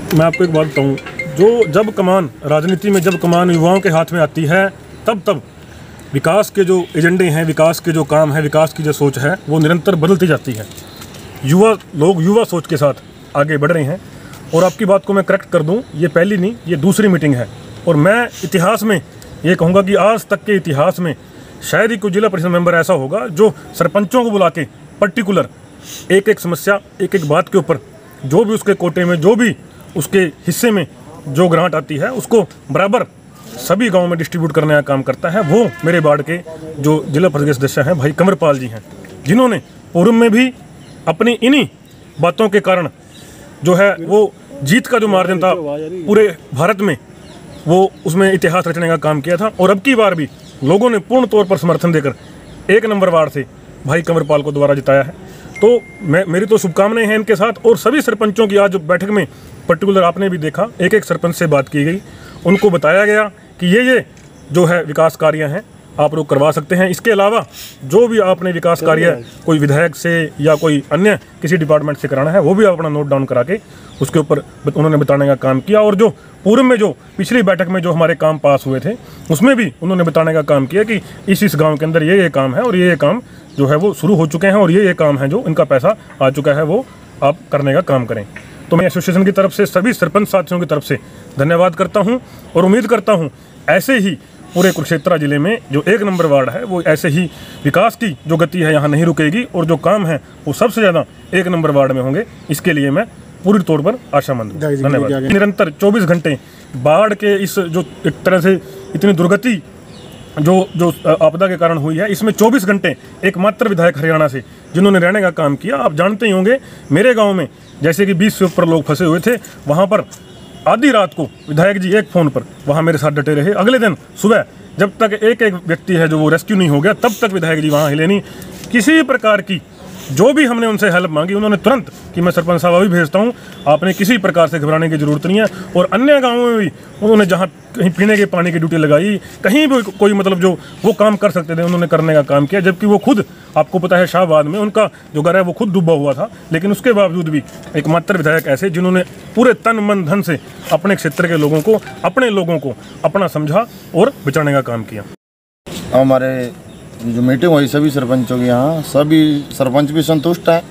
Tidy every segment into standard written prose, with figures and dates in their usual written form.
मैं आपको एक बात बताऊं, जब कमान राजनीति में जब कमान युवाओं के हाथ में आती है तब विकास के जो एजेंडे हैं, विकास के जो काम है, विकास की जो सोच है वो निरंतर बदलती जाती है। युवा सोच के साथ आगे बढ़ रहे हैं। और आपकी बात को मैं करेक्ट कर दूं, ये पहली नहीं, ये दूसरी मीटिंग है। और मैं इतिहास में ये कहूँगा कि आज तक के इतिहास में शायद ही कोई जिला परिषद मेंबर ऐसा होगा जो सरपंचों को बुला के पर्टिकुलर एक एक समस्या, एक एक बात के ऊपर जो भी उसके कोटे में, जो भी उसके हिस्से में जो ग्रांट आती है उसको बराबर सभी गांव में डिस्ट्रीब्यूट करने का काम करता है। वो मेरे वार्ड के जो जिला परिषद सदस्य हैं भाई कंवरपाल जी हैं, जिन्होंने पूर्व में भी अपनी इन्हीं बातों के कारण जो है वो जीत का जो मार्जिन था पूरे भारत में, वो उसमें इतिहास रचने का काम किया था। और अब की बार भी लोगों ने पूर्ण तौर पर समर्थन देकर 1 नंबर वार्ड से भाई कंवरपाल को दोबारा जिताया है। तो मेरी तो शुभकामनाएं हैं इनके साथ। और सभी सरपंचों की आज बैठक में पर्टिकुलर आपने भी देखा, एक एक सरपंच से बात की गई, उनको बताया गया कि ये जो है विकास कार्य हैं आप लोग करवा सकते हैं। इसके अलावा जो भी आपने विकास कार्य कोई विधायक से या कोई अन्य किसी डिपार्टमेंट से कराना है वो भी आप अपना नोट डाउन करा के उसके ऊपर उन्होंने बताने का काम किया। और जो पूर्व में जो पिछली बैठक में जो हमारे काम पास हुए थे उसमें भी उन्होंने बताने का काम किया कि इस गाँव के अंदर ये काम है और ये काम जो है वो शुरू हो चुके हैं और ये काम है जो इनका पैसा आ चुका है वो आप करने का काम करें। तो मैं एसोसिएशन की तरफ से सभी सरपंच साथियों की तरफ से धन्यवाद करता हूं और उम्मीद करता हूं ऐसे ही पूरे कुरुक्षेत्र जिले में जो 1 नंबर वार्ड है वो ऐसे ही विकास की जो गति है यहाँ नहीं रुकेगी और जो काम है वो सबसे ज़्यादा 1 नंबर वार्ड में होंगे। इसके लिए मैं पूरी तौर पर आशामंद हूँ। धन्यवाद। निरंतर 24 घंटे बाढ़ के इस जो एक तरह से इतनी दुर्गति जो आपदा के कारण हुई है, इसमें 24 घंटे एकमात्र विधायक हरियाणा से जिन्होंने रहने का काम किया। आप जानते ही होंगे मेरे गांव में जैसे कि 20 से ऊपर लोग फंसे हुए थे, वहां पर आधी रात को विधायक जी एक फ़ोन पर वहां मेरे साथ डटे रहे। अगले दिन सुबह जब तक एक व्यक्ति है जो वो रेस्क्यू नहीं हो गया तब तक विधायक जी वहाँ हिले नहीं। किसी प्रकार की जो भी हमने उनसे हेल्प मांगी उन्होंने तुरंत कि मैं सरपंच साहब अभी भेजता हूँ, आपने किसी प्रकार से घबराने की ज़रूरत नहीं है। और अन्य गाँवों में भी उन्होंने जहाँ कहीं पीने के पानी की ड्यूटी लगाई, कहीं भी कोई मतलब जो वो काम कर सकते थे उन्होंने करने का काम किया। जबकि वो खुद आपको पता है शाहबाद में उनका जो घर है वो खुद डूबा हुआ था, लेकिन उसके बावजूद भी एकमात्र विधायक ऐसे जिन्होंने पूरे तन मन धन से अपने क्षेत्र के लोगों को, अपने लोगों को अपना समझा और बचाने का काम किया। हमारे जो मीटिंग हुई सभी सरपंचों की, यहाँ सभी सरपंच भी संतुष्ट हैं।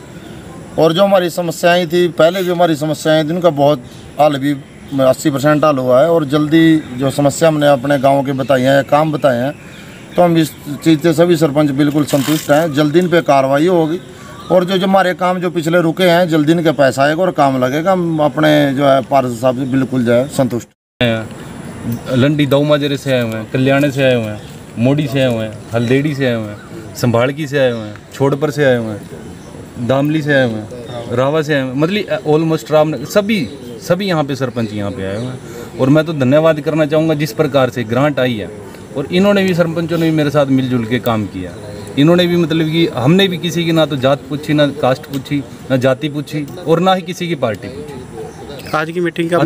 और जो हमारी समस्याएं थी पहले भी हमारी समस्याएं थी उनका बहुत हल भी 80% हल हुआ है। और जल्दी जो समस्या हमने अपने गाँव के बताई हैं या काम बताए हैं तो हम इस चीज़ से सभी सरपंच बिल्कुल संतुष्ट हैं। जल्दी इन पर कार्रवाई होगी और जो हमारे काम जो पिछले रुके हैं जल्दी इनके पैसा आएगा और काम लगेगा। हम अपने जो है पार्षद साहब से बिल्कुल जो है संतुष्ट हैं। लंडी दऊ माजरे से आए हुए हैं, कल्याणे से आए हुए हैं, मोड़ी से आए हुए हैं, हल्देड़ी से आए हुए हैं, संभाड़की से आए हुए हैं, छोड़पर से आए हुए हैं, दामली से आए हुए हैं, रावा से आए हुए हैं, मतलब ऑलमोस्ट सभी यहाँ पे सरपंच यहाँ पे आए हुए हैं। और मैं तो धन्यवाद करना चाहूँगा जिस प्रकार से ग्रांट आई है और इन्होंने भी सरपंचों ने भी मेरे साथ मिलजुल के काम किया। इन्होंने भी मतलब कि हमने भी किसी की ना तो जात पूछी, ना कास्ट पूछी, ना जाति पूछी और ना ही किसी की पार्टी पूछी। आज की मीटिंग का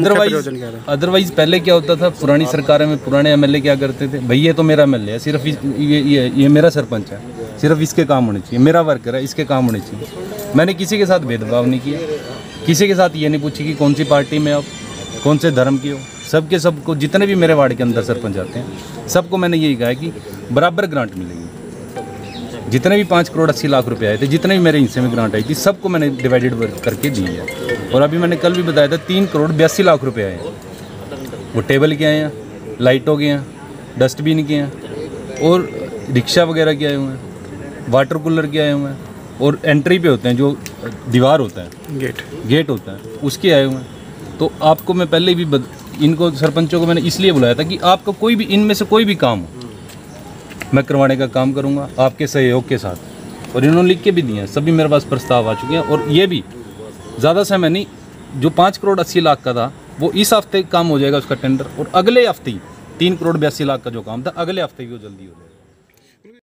अदरवाइज पहले क्या होता था, पुरानी सरकारों में पुराने एमएलए क्या करते थे, भाई ये तो मेरा एमएलए है, सिर्फ ये मेरा सरपंच है, सिर्फ इसके काम होने चाहिए, मेरा वर्कर है, इसके काम होने चाहिए। मैंने किसी के साथ भेदभाव नहीं किया, किसी के साथ ये नहीं पूछी कि कौन सी पार्टी में आप, कौन से धर्म की हो। सबको जितने भी मेरे वार्ड के अंदर सरपंच आते हैं सबको मैंने यही कहा है कि बराबर ग्रांट मिलेगी। जितने भी 5 करोड़ 80 लाख रुपए आए थे, जितने भी मेरे हिस्से में ग्रांट आई थी, सबको मैंने डिवाइडेड करके दी है। और अभी मैंने कल भी बताया था 3 करोड़ 82 लाख रुपए आए हैं। वो टेबल के आए हैं, लाइटों के हैं, डस्टबिन के हैं और रिक्शा वगैरह के आए हुए हैं, वाटर कूलर के आए हुए हैं और एंट्री पे होते हैं जो दीवार होता है, गेट होता है, उसके आए हुए हैं। तो आपको मैं पहले भी इनको सरपंचों को मैंने इसलिए बुलाया था कि आपका कोई भी इनमें से कोई भी काम हो मैं करवाने का काम करूंगा आपके सहयोग के साथ। और इन्होंने लिख के भी दिए हैं, सभी मेरे पास प्रस्ताव आ चुके हैं। और ये भी ज़्यादा समय नहीं, जो 5 करोड़ 80 लाख का था वो इस हफ्ते काम हो जाएगा उसका टेंडर, और अगले हफ्ते ही 3 करोड़ 82 लाख का जो काम था अगले हफ्ते ही वो जल्दी हो जाएगा।